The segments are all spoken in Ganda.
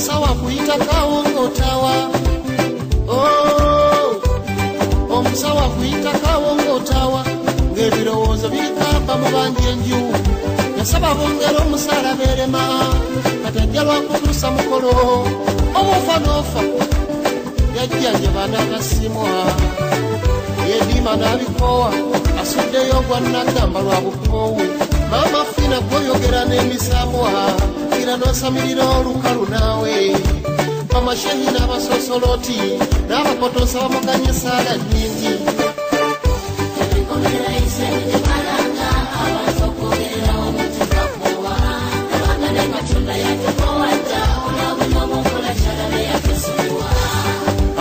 omusawo akuyitakawo ng'otawa omusawo akuyitakawo ng'otawa ng'ebirowoozo birikamba mu bangi enju yasaba bongera omusaala beerema katajja lwakutuusa mukolo obufa n'ofa yajjanja n'agasimwa yediima n'abikoowa asuddeyo ogwa Nagamba lwa Bakoowu maama fina gwoyogera n'emisamwa ira n'osamirira olukalu naawe bamashehi n'abasosoloti n'abakotosa bamuganye esaala nnyingi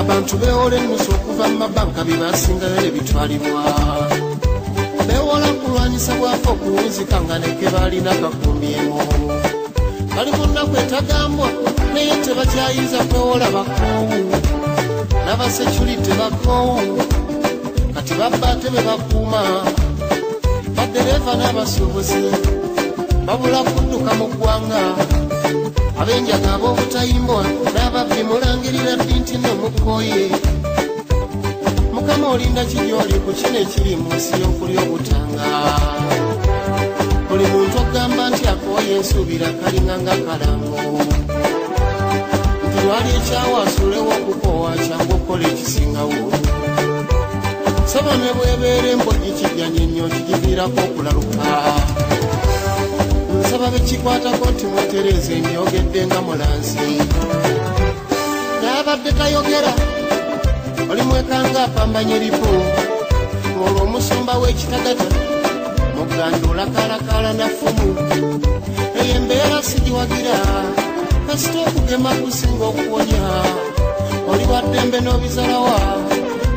abantu beewola ennusu okuva mu mabanka bye basingayo ne bitwalibwa beewola kulwanyisa bwafa okuwunzika nga neke baalina kakumbyemu bali mu nnaku etagambwa naye tebakyayinza kwewola Bakoowu n'abasekyulite Bakoowu kati babbaate be bakuuma baddereeva n'abasuubuzi babula kudduka mu ggwanga abenjaga ab'obutayimbwa n'ababbi mulangirira ddi nti n'omukooye mukama olinda kigyoli ku kino ekiri mu nsi y'okuli obutanga buli muntu ogamba nti akooye ensuubira kalinga nga kalango nti lwali ekyawo asuulewo okukoowa kyangu okukola ekisingawo saba ne bwebeera embojji kijjanye nnyo kigiviirako okulaluka nsaba bekikwatako nti mwetereeze ndyogedde nga mulanzi n'abadde tayogera oli mwekanga apambanye lipo olwo omusumba w'ekitagata mugandula kalakala na fumu eyo embeera sigiwagira kasita okugema kusinga okuwonya oli waddembe n'obizalawa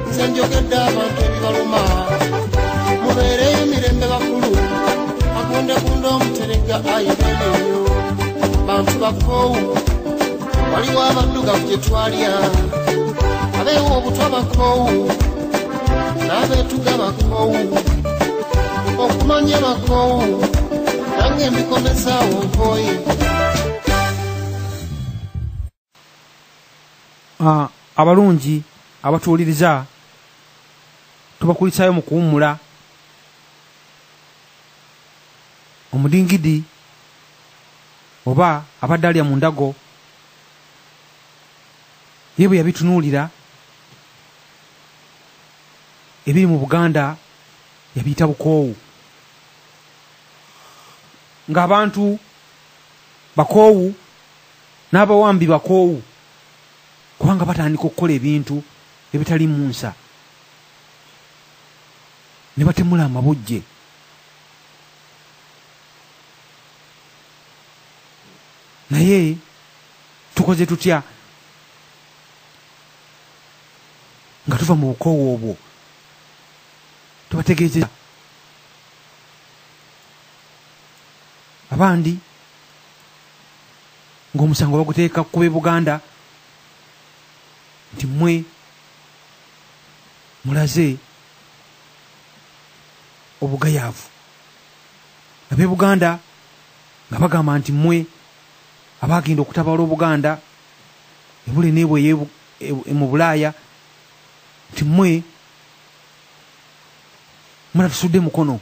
nze njogedde abantu ebibaluma mubeereyo mirembe bakulu agundegunda omuterega ayibene nnyo bantu Bakoowu waliwo abaddugavu gye twalya abeewo obutwa Bakoowu n'abeetuga Bakoowu okumanya Bakoowu nange mbikomezaawo nkooye abalungi abatuwuliriza tubakulisaayo mu kuwummula omudingidi oba abadde alya mu ndago ye bwe yabitunuulira ebiri mu Buganda yabiyita Bakoowu ng'abantu Bakoowu n'Abawambi Bakoowu kubanga batandika okukola ebintu ebitali mu nsa ne batemula amabujje naye tukoze tutya nga tuva mu Bakoowu obwo tubategeeza abandi ng'omusango baguteeka kube Buganda nti mmwe mulaze obugayaavu ab'e Buganda nga bagamba nti mmwe abagenda okutabala Obuganda ebule n'ebwe mu Bulaaya nti mmwe mulatusudde mukono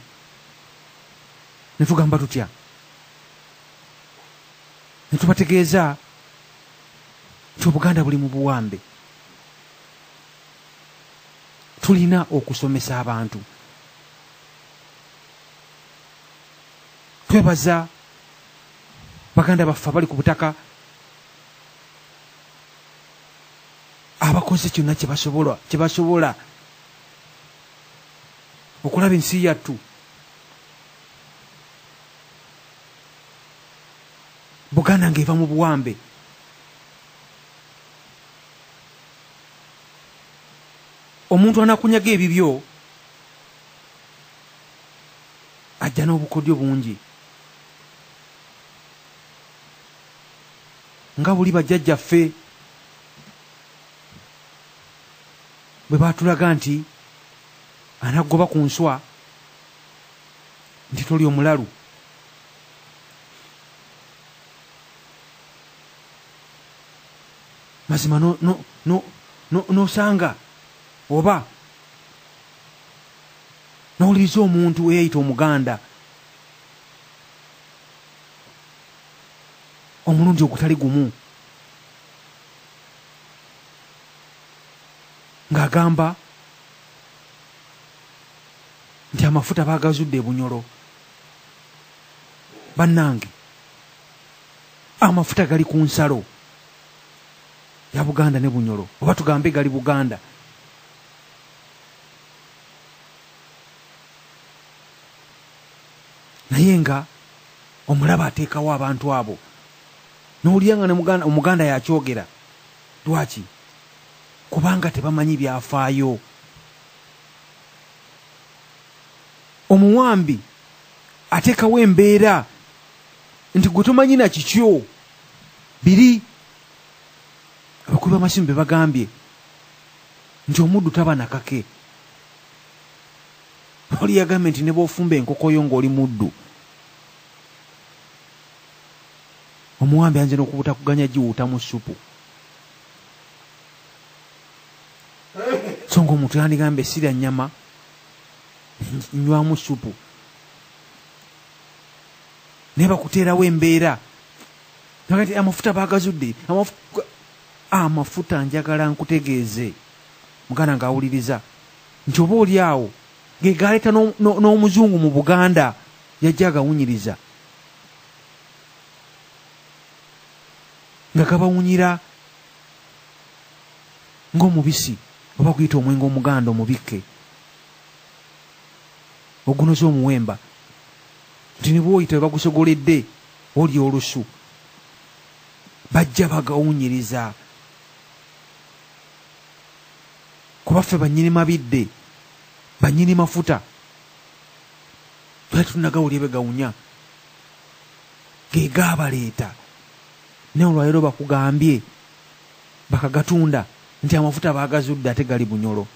ne tugamba tutya ne tubategeeza nti Obuganda buli mu buwambe tulina okusomesa abantu twebaza baganda baffe bali ku butaka abakoze kyonna kye basobola okulaba ensi yattu Buganda ng'eva mu buwambe omuntu anakunyaga ebibyo ajja n'obukodyo bungi nga buli bajjajjaffe bwe baatulaga nti anaggoba ku nswa nti toli omulalu mazima nosanga oba nowuliriza omuntu eyayita Omuganda omulundi ogutali gumu ng'agamba nti amafuta baagazudde Bunyoro. Bannange, amafuta gali ku nsalo ya Buganda ne Bunyoro, oba tugambe gali Buganda. Naye nga omulaba ateekawo abantu abo n'owulira nga ne Omuganda yakyogera. Lwaki? Kubanga tebamanyi byafaayo. Omuwambi ateekawo embeera nti gwe tomanyi na kikyo. Biri abakubi b'amasimu be bagambye nti omuddu taba nakake. Oli yagambye nti ne bw'ofumba enkokoyo ng'oli muddu. Omuwambi anze n'okubutakuganya giwuuta mu ssupu. So ng'omuntu yandigambye sirya nnyama nywamu ssupu. Naye bakuteerawo embeera nakati amafuta baagazudde. Amafuta njagala nkutegeeze Muganda ng'awuliriza nti oba oli awo ge galeeta n'omuzungu mu Buganda yajja agawunyiriza nga gabawunyira ng'omubisi oba guyita omwenge omuganda omubikke ogunoza omuwemba nti ne bw'oyita bagusogoledde oli olusu bajja bagawunyiriza. Kuba ffe bannyini mabidde bannyini mafuta twali tunagawulye begawunya ge gaabaleeta. Ne olwaleero bakugambye bakagatunda nti amafuta baagazudde ate gali Bunyoro.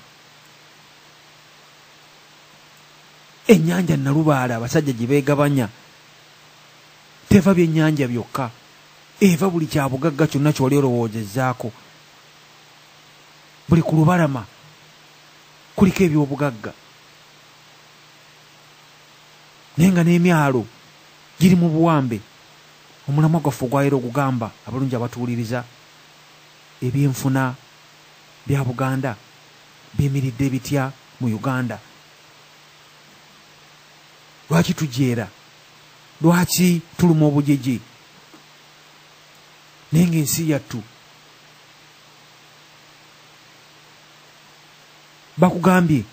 Ennyanja Nalubaale abasajja gye beegabanya teva byennyanja byokka, eva buli kyabugagga kyonna ky'oli olowoozezaako. Buli ku lubalama kuliko ebyobugagga naye nga n'emyalo giri mu buwambe. Omulamwa gwaffe ogwaleero ogugamba abalungi abatuwuliriza ebyenfuna bya Buganda biyimiridde bitya mu Uganda. Lwaki tujeera? Lwaki tuluma obujeje? Naye ng'ensi yattu bakugambye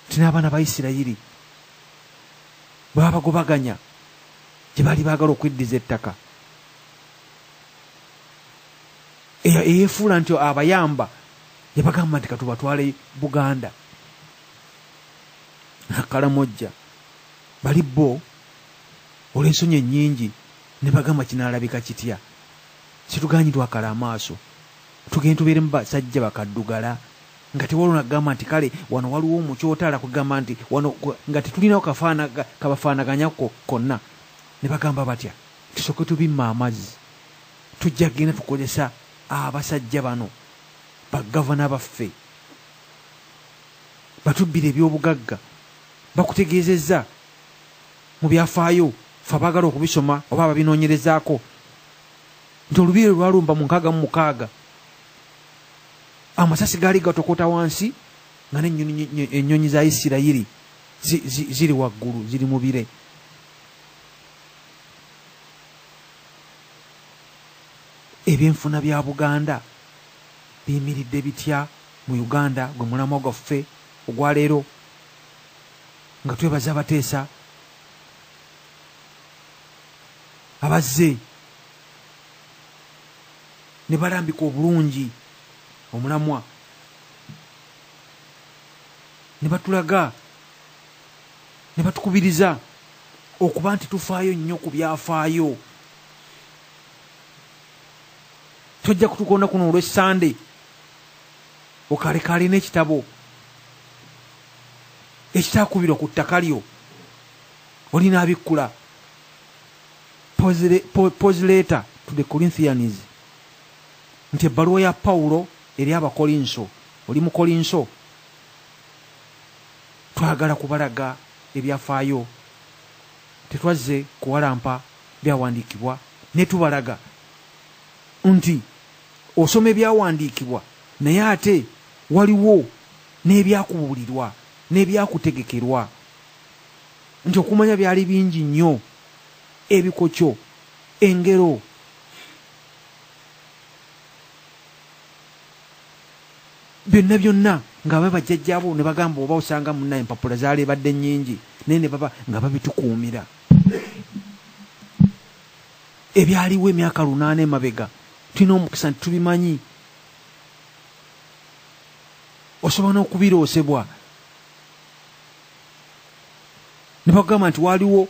nti n'abaana ba Isirayiri baba bagobaganya gye baali baagala okweddiza ettaka eyeefuula nti abayamba yabagamba nti katubatwale Buganda. Akalamojja bali bo olw'ensonyi ennyingi ne bagamba kinaalabika kitya. Situganyi twakala amaaso tugende tubeere mu basajja bakaddugala nga tewaliwo nagamba nti kale wano waliwo omukyotala kugamba nti wano nga tetulinawo kabafaanaganya konna. Ne bagamba batya tusooke tubimma amazzi tujja kgenda tukozesa abasajja bano bagavana baffe batubbira ebyobugagga. Bakutegeezezza mu byafaayo fe abaagala okubisoma oba ababinoonyerezaako nti olubiri lwalumba mu 66 amasasi gaali gatokota wansi nga n'ennyonyi za Isirayiri ziri waggulu ziri mu bire. Ebyenfuna bya Buganda biyimiridde bitya mu Uganda gwe mulamwa gwaffe ogwaleero nga twebaza abateesa abazze ne balambika obulungi omulamwa ne batulaga ne batukubiriza okuba nti tufaayo nnyo ku byafaayo. Tojja kutukonda kuno olw'Essande okalekale n'ekitabo ekitakubirwa ku ttaka lyo olina abikkula pose letter to the Corinthians nti ebbaluwa ya Pawulo eri Abakolinso, oli mu Kolinso, twagala kubalaga ebyafaayo, tetwazze kuwalampa byawandiikibwa, ne tubalaga nti osoma ebyawandiikibwa naye ate waliwo n'ebyakubuulirwa n'ebyakutegekerwa, nti okumanya byali bingi nnyo, ebikokyo, engero. Byonna byonna nga bajjajjaabo ne bagamba oba osanga munna empapula zaali badde nnyingi naye ne baba nga babitukuumira. Ebyaliwo emyaka 8 emabega tulina omukisa nti tubimanyi. Osobola n'okubiroosebwa ne bagamba nti waliwo